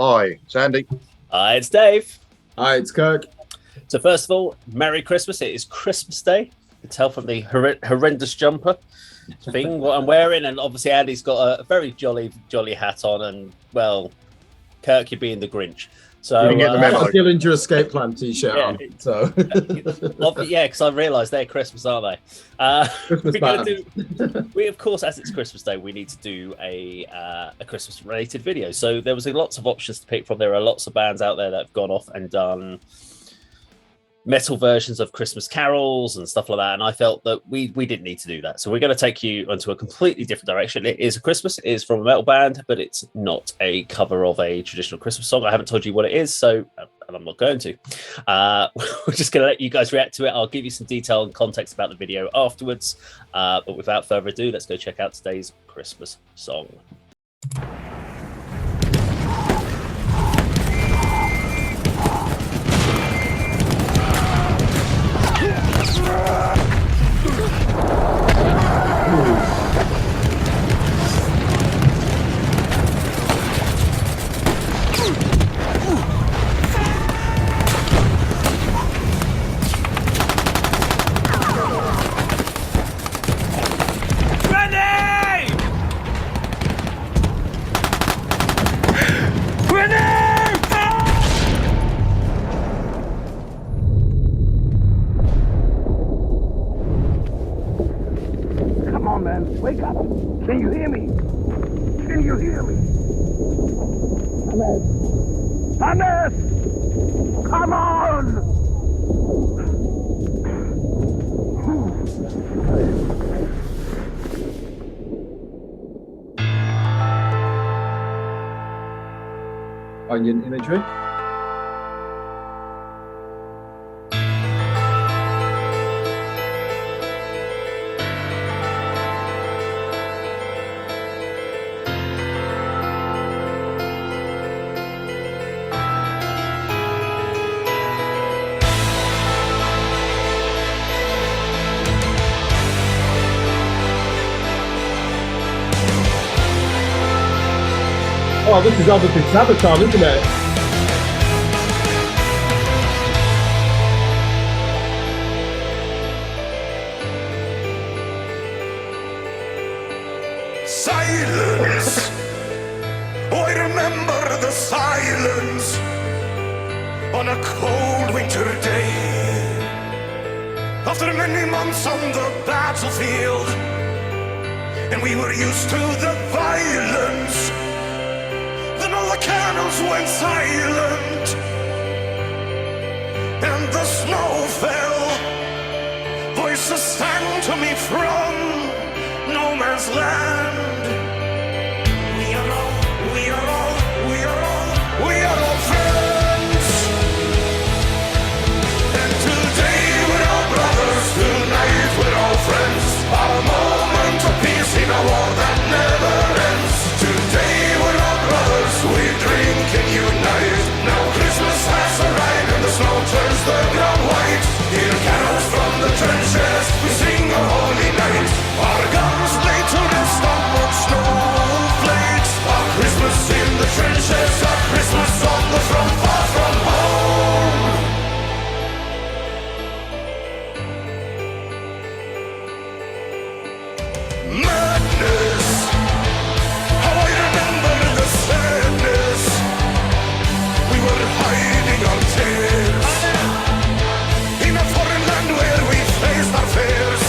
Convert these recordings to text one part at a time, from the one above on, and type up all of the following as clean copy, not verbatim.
Hi, it's Andy. Hi, it's Dave. Hi, it's Kirk. So first of all, Merry Christmas. It is Christmas Day. You can tell from the horrendous jumper thing what I'm wearing. And obviously Andy's got a very jolly hat on. And, well, Kirk, you're being the Grinch. So You didn't get the memo. I've given your escape plan t-shirt on. So yeah, because I realised they're Christmas, aren't they? Christmas we, of course, as it's Christmas Day, we need to do a Christmas-related video. So there was lots of options to pick from. There are lots of bands out there that have gone off and done metal versions of Christmas carols and stuff like that, and I felt that we didn't need to do that. So we're going to take you into a completely different direction. It is a Christmas, it is from a metal band, but it's not a cover of a traditional Christmas song. I haven't told you what it is, so and I'm not going to. We're just going to let you guys react to it. I'll give you some detail and context about the video afterwards, but without further ado, let's go check out today's Christmas song. Wake up! Can you hear me? Can you hear me? Hannes! Come on! onion imagery. Oh, this is obviously Sabaton, isn't it? Silence! Oh, I remember the silence on a cold winter day. After many months on the battlefield, and we were used to the violence. Then all the cannons went silent, and the snow fell. Voices sang to me from no man's land. We are all friends. And today we're all brothers, tonight we're all friends. Our moment of peace in a war that never ends. Today we're all brothers, we drink and unite. Now Christmas has arrived and the snow turns the ground white. Hear carols from the trenches, we sing a holy night. Our guns lay to rest on wood snowflakes. Our Christmas in the trenches, our Christmas on the front, far from home. Madness, how I remember the sadness. We were hiding our tears in a foreign land where we faced our fears.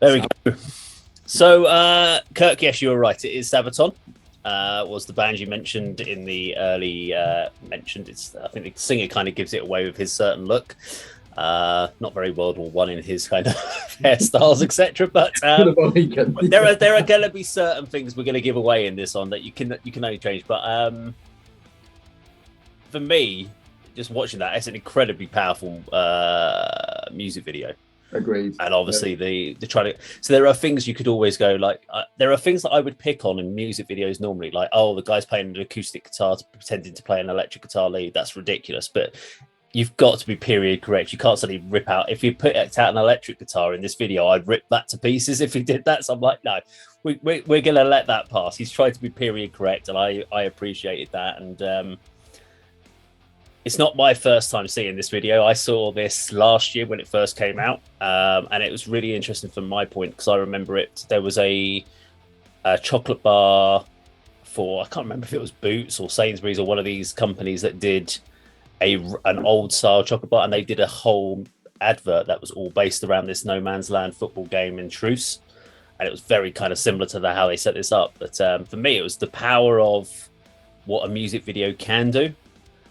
There we go. So, Kirk, yes, you were right. It is Sabaton. Was the band you mentioned in the early mentioned? I think the singer kind of gives it away with his certain look. Not very World War One in his kind of hairstyles, etc. But there are going to be certain things we're going to give away in this on that you can only change. But for me, just watching that, it's an incredibly powerful music video. Agreed. And obviously the trying to, so there are things you could always go like there are things that I would pick on in music videos normally, like, oh, the guy's playing an acoustic guitar pretending to play an electric guitar lead. That's ridiculous. But you've got to be period correct. You can't suddenly rip out, if you put out an electric guitar in this video, I'd rip that to pieces if he did that. So I'm like, no, we're gonna let that pass. He's tried to be period correct, and I appreciated that. And it's not my first time seeing this video. I saw this last year when it first came out, and it was really interesting from my point because I remember it. There was a chocolate bar for, I can't remember if it was Boots or Sainsbury's or one of these companies that did an old style chocolate bar, and they did a whole advert that was all based around this no man's land football game in Truce, and it was very kind of similar to how they set this up. But for me, it was the power of what a music video can do.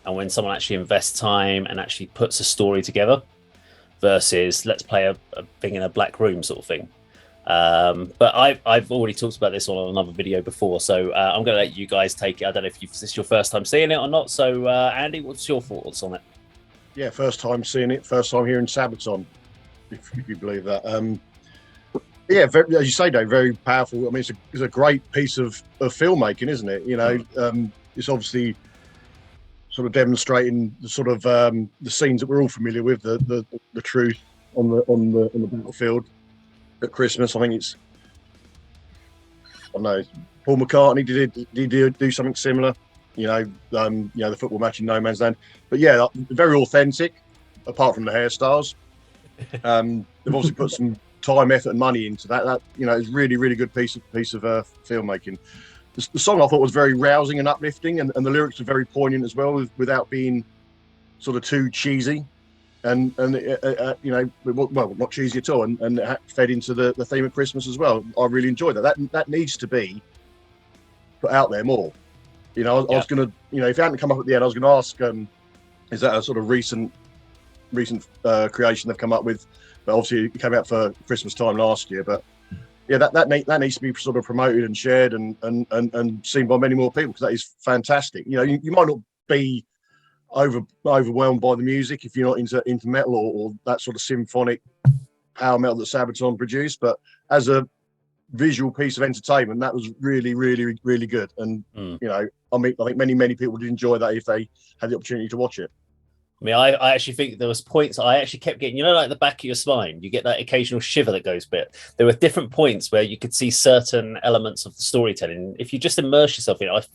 And when someone actually invests time and actually puts a story together versus let's play a thing in a black room sort of thing. But I've already talked about this on another video before, so I'm going to let you guys take it. I don't know if this is your first time seeing it or not. So Andy, what's your thoughts on it? Yeah, first time seeing it, first time hearing Sabaton, if you believe that. Yeah, very, as you say, Dave, very powerful. I mean, it's a great piece of filmmaking, isn't it? You know, it's obviously sort of demonstrating the sort of the scenes that we're all familiar with, the truth on the battlefield at Christmas. I think it's, I don't know, Paul McCartney did do something similar. You know, the football match in no man's land. But yeah, very authentic. Apart from the hairstyles, they've obviously put some time, effort, and money into that. That, you know, is really, really good piece of filmmaking. The song I thought was very rousing and uplifting, and the lyrics are very poignant as well, without being sort of too cheesy, and you know, well, not cheesy at all, and it fed into the theme of Christmas as well. I really enjoyed that. That needs to be put out there more. You know, I was gonna, you know, if it hadn't come up at the end, I was gonna ask, is that a sort of recent creation they've come up with? But obviously it came out for Christmas time last year, but. Yeah, that needs to be sort of promoted and shared and seen by many more people, because that is fantastic. You know, you might not be overwhelmed by the music if you're not into metal or that sort of symphonic power metal that Sabaton produced, but as a visual piece of entertainment, that was really, really, really good. And you know, I think many people would enjoy that if they had the opportunity to watch it. I mean, I actually think there was points I actually kept getting, you know, like the back of your spine, you get that occasional shiver that goes bit. There were different points where you could see certain elements of the storytelling. If you just immerse yourself in it,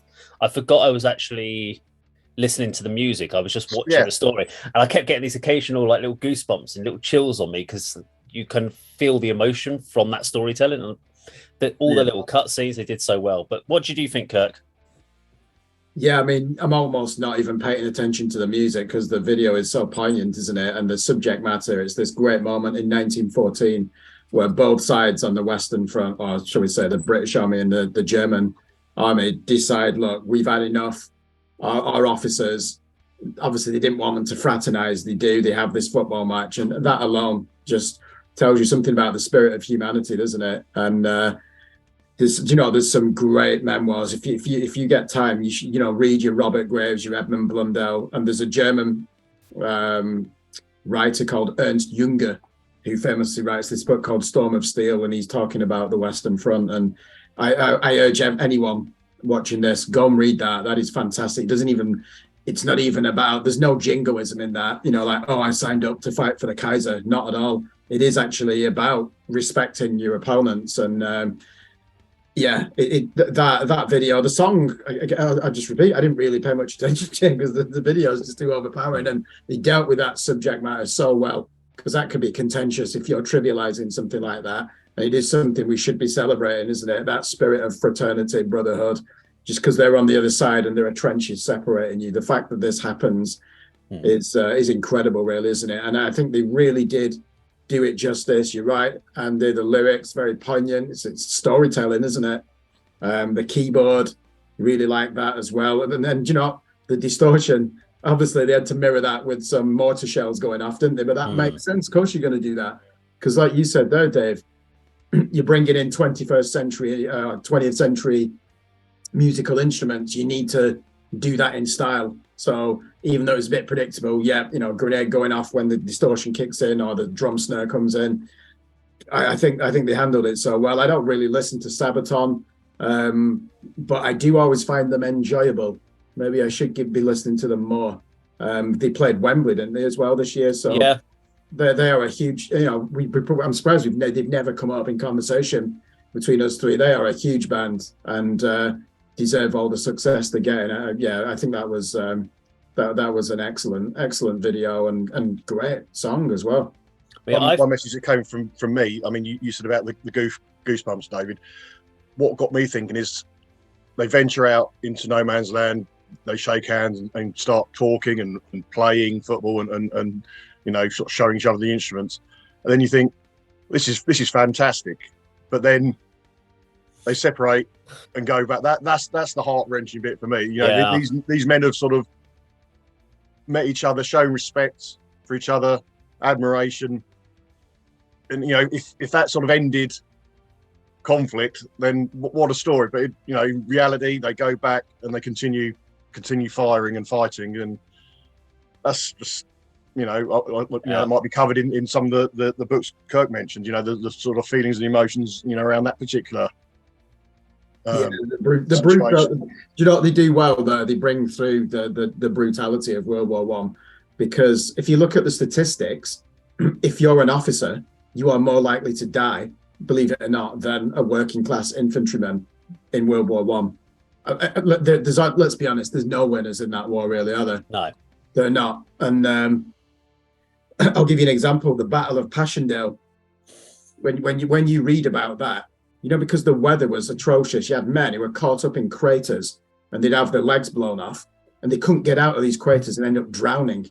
I forgot I was actually listening to the music. I was just watching the story, and I kept getting these occasional like little goosebumps and little chills on me, because you can feel the emotion from that storytelling, and all the little cutscenes, they did so well. But what did you think, Kirk? Yeah, I mean, I'm almost not even paying attention to the music because the video is so poignant, isn't it? And the subject matter, it's this great moment in 1914 where both sides on the Western Front, or shall we say the British Army and the German Army, decide, look, we've had enough. Our officers, obviously they didn't want them to fraternize. They have this football match, and that alone just tells you something about the spirit of humanity, doesn't it? And there's some great memoirs. If you get time, you should, read your Robert Graves, your Edmund Blundell, and there's a German writer called Ernst Junger who famously writes this book called Storm of Steel, and he's talking about the Western Front. And I urge anyone watching this, go and read that. That is fantastic. It's not even about, there's no jingoism in that, like, oh, I signed up to fight for the Kaiser. Not at all. It is actually about respecting your opponents. And that video, the song, I just repeat, I didn't really pay much attention to it because the video is just too overpowering, and they dealt with that subject matter so well, because that could be contentious if you're trivializing something like that. And it is something we should be celebrating, isn't it? That spirit of fraternity, brotherhood, just because they're on the other side and there are trenches separating you. The fact that this happens is incredible, really, isn't it? And I think they really did do it justice. You're right, and the lyrics very poignant. It's storytelling, isn't it? The keyboard, really like that as well. And then the distortion. Obviously, they had to mirror that with some mortar shells going off, didn't they? But that makes sense. Of course, you're going to do that because, like you said there, Dave, you're bringing in 21st century, 20th century musical instruments. You need to do that in style. So even though it's a bit predictable, grenade going off when the distortion kicks in or the drum snare comes in, I think they handled it so well. I don't really listen to Sabaton, but I do always find them enjoyable. Maybe I should be listening to them more. They played Wembley, didn't they, as well this year? So yeah, they are a huge. I'm surprised they've never come up in conversation between us three. They are a huge band and deserve all the success they're getting. I think that was that was an excellent video and great song as well. One message that came from me. I mean, you said about the goosebumps, David. What got me thinking is they venture out into no man's land. They shake hands and start talking and playing football and sort of showing each other the instruments. And then you think, this is fantastic. But then they separate and go back. That's the heart-wrenching bit for me. These men have sort of met each other, shown respect for each other, admiration. And if that sort of ended conflict, then what a story. But in reality, they go back and they continue firing and fighting, and that's just it might be covered in some of the books Kirk mentioned. The sort of feelings and emotions around that particular. The brutality. Do you know what they do well though? They bring through the brutality of World War One, because if you look at the statistics, if you're an officer, you are more likely to die, believe it or not, than a working class infantryman in World War One. Let's be honest, there's no winners in that war, really, are there? No, they're not. And I'll give you an example: the Battle of Passchendaele. When you read about that, because the weather was atrocious, you had men who were caught up in craters, and they'd have their legs blown off, and they couldn't get out of these craters and end up drowning.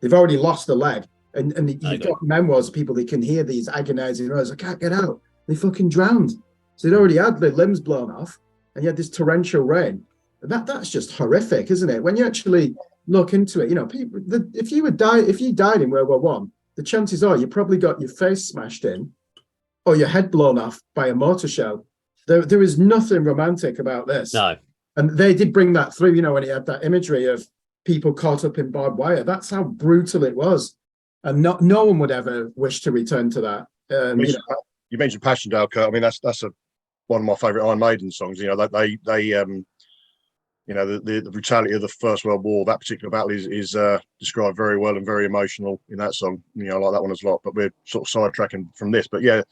They've already lost a leg, and you've got memoirs of people that can hear these agonizing words. I can't get out. They fucking drowned. So they'd already had their limbs blown off. And you had this torrential rain. That's just horrific, isn't it? When you actually look into it, people. If you died in World War One, the chances are you probably got your face smashed in, or your head blown off by a mortar shell. There is nothing romantic about this. No. And they did bring that through. When he had that imagery of people caught up in barbed wire. That's how brutal it was, and no one would ever wish to return to that. You mentioned Passchendaele, Kurt. I mean, that's one of my favourite Iron Maiden songs. They the brutality of the First World War, that particular battle is described very well and very emotional in that song. I like that one as well. But we're sort of sidetracking from this. But yeah,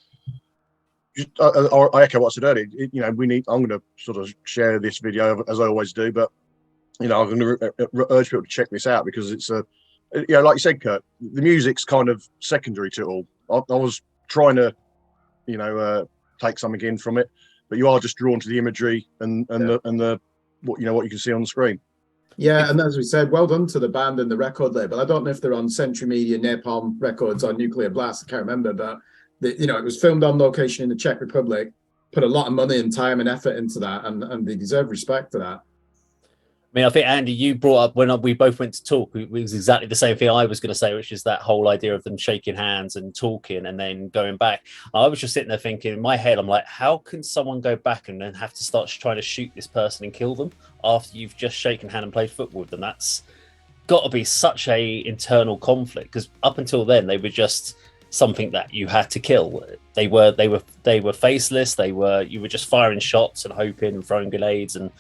I echo what I said earlier. I'm going to sort of share this video as I always do. But I'm going to urge people to check this out, because it's like you said, Kurt, the music's kind of secondary to it all. I was trying to take something in from it, but you are just drawn to the imagery and the what you can see on the screen. Yeah, and as we said, well done to the band and the record label. I don't know if they're on Century Media, Napalm Records, or Nuclear Blast. I can't remember, but it was filmed on location in the Czech Republic. Put a lot of money and time and effort into that, and they deserve respect for that. I mean, I think, Andy, you brought up when we both went to talk, it was exactly the same thing I was going to say, which is that whole idea of them shaking hands and talking and then going back. I was just sitting there thinking, in my head, I'm like, how can someone go back and then have to start trying to shoot this person and kill them after you've just shaken hand and played football with them? That's got to be such a internal conflict, because up until then, they were just something that you had to kill. They were faceless. You were just firing shots and hoping and throwing grenades, and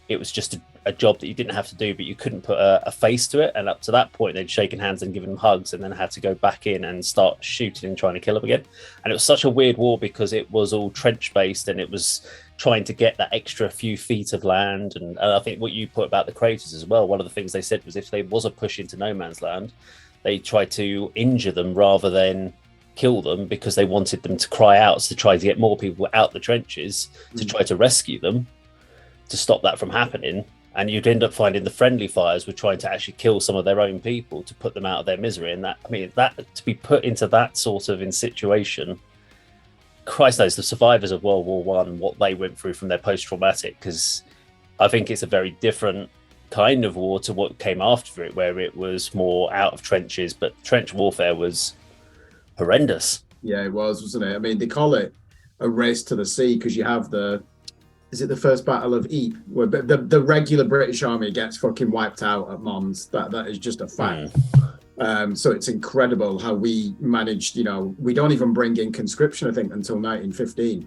it was just a job that you didn't have to do, but you couldn't put a face to it. And up to that point, they'd shaken hands and given them hugs, and then had to go back in and start shooting and trying to kill them again. And it was such a weird war, because it was all trench based, and it was trying to get that extra few feet of land. And I think what you put about the craters as well, one of the things they said was if there was a push into no man's land, they tried to injure them rather than kill them, because they wanted them to cry out, to try to get more people out the trenches to try to rescue them, to stop that from happening. And you'd end up finding the friendly fires were trying to actually kill some of their own people to put them out of their misery. And that, I mean, that to be put into that sort of in situation, Christ knows the survivors of World War One, what they went through from their post-traumatic, because I think it's a very different kind of war to what came after it, where it was more out of trenches, but trench warfare was horrendous. Yeah, it was, wasn't it? I mean, they call it a race to the sea because you have is it the first Battle of Ypres, where the regular British army gets fucking wiped out at Mons. That is just a fact. So it's incredible how we managed. You know, we don't even bring in conscription, I think, until 1915,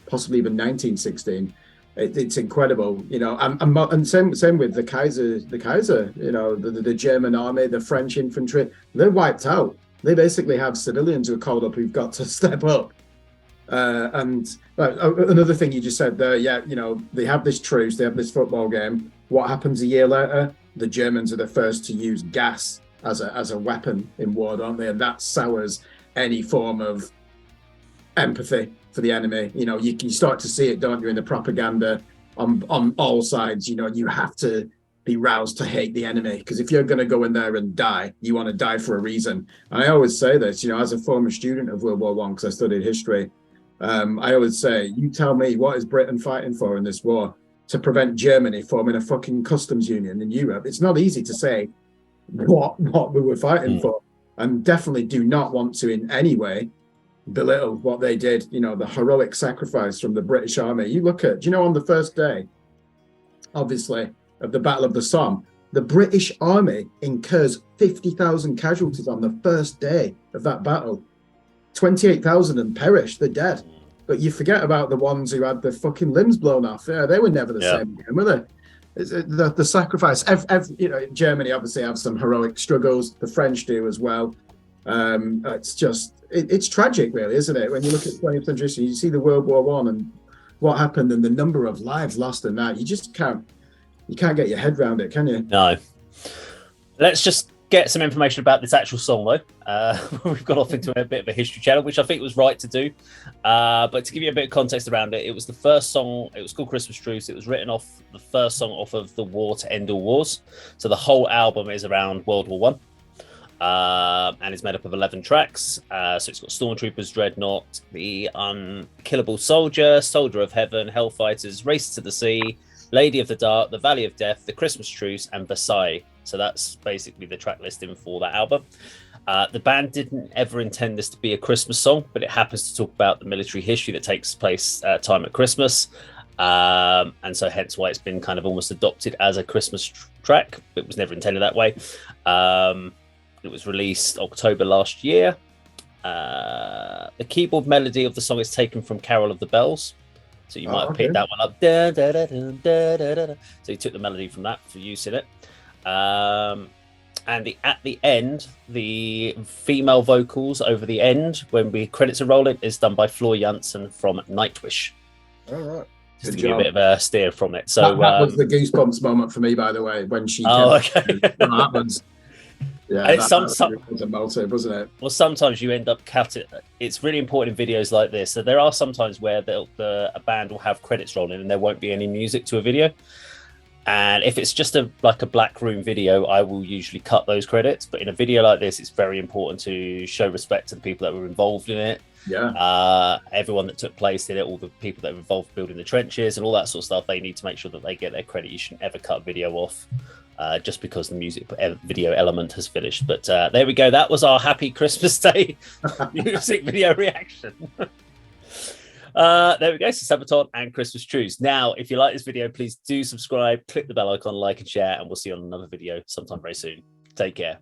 possibly even 1916. It's incredible, you know, and same with the Kaiser, you know, the German army, the French infantry, they're wiped out. They basically have civilians who are called up who've got to step up. And another thing you just said there, yeah, you know, they have this truce, they have this football game. What happens a year later? The Germans are the first to use gas as a weapon in war, don't they? And that sours any form of empathy for the enemy. You know, you start to see it, don't you, in the propaganda on all sides. You know, you have to be roused to hate the enemy, because if you're going to go in there and die, you want to die for a reason. And I always say this, you know, as a former student of World War One, because I studied history, I always say, you tell me, what is Britain fighting for in this war? To prevent Germany forming a fucking customs union in Europe. It's not easy to say what we were fighting for, and definitely do not want to in any way belittle what they did. You know, the heroic sacrifice from the British army. You look at, do you know, on the first day, obviously, of the Battle of the Somme, the British army incurs 50,000 casualties on the first day of that battle. 28,000 of them perished, they're dead. But you forget about the ones who had their fucking limbs blown off. Yeah, they were never the same again, were they? The sacrifice. You know, Germany obviously have some heroic struggles. The French do as well. It's just, it's tragic, really, isn't it? When you look at 20th century history, you see the World War One and what happened and the number of lives lost in that. You just can't get your head around it, can you? No. Let's just get some information about this actual song, though. We've got off into a bit of a history channel, which I think was right to do. But to give you a bit of context around it, it was the first song. It was called Christmas Truce. It was written off the first song off of The War to End All Wars. So the whole album is around World War One. And it's made up of 11 tracks. So it's got Stormtroopers, Dreadnought, The Unkillable Soldier, Soldier of Heaven, Hellfighters, Race to the Sea, Lady of the Dark, The Valley of Death, The Christmas Truce, and Versailles. So that's basically the track listing for that album. The band didn't ever intend this to be a Christmas song, but it happens to talk about the military history that takes place time at Christmas. And so hence why it's been kind of almost adopted as a Christmas track. It was never intended that way. It was released October last year. The keyboard melody of the song is taken from Carol of the Bells. So you might have picked that one up. Da, da, da, da, da, da, da. So you took the melody from that for use in it. And at the end, the female vocals over the end, when the credits are rolling, is done by Floor Jansen from Nightwish. All right. Just to give you a bit of a steer from it. So that was the Goosebumps moment for me, by the way, when she. Okay. That was. Yeah, and it was a motive, wasn't it? Well, sometimes you end up cutting. It's really important in videos like this. So there are some times where a band will have credits rolling and there won't be any music to a video. And if it's just a black room video, I will usually cut those credits. But in a video like this, it's very important to show respect to the people that were involved in it. Yeah. Everyone that took place in it, all the people that were involved building the trenches and all that sort of stuff, they need to make sure that they get their credit. You shouldn't ever cut video off just because the music video element has finished. But there we go. That was our Happy Christmas Day music video reaction. There we go. So Sabaton and Christmas Truce. Now, if you like this video, please do subscribe, click the bell icon, like and share, and we'll see you on another video sometime very soon. Take care.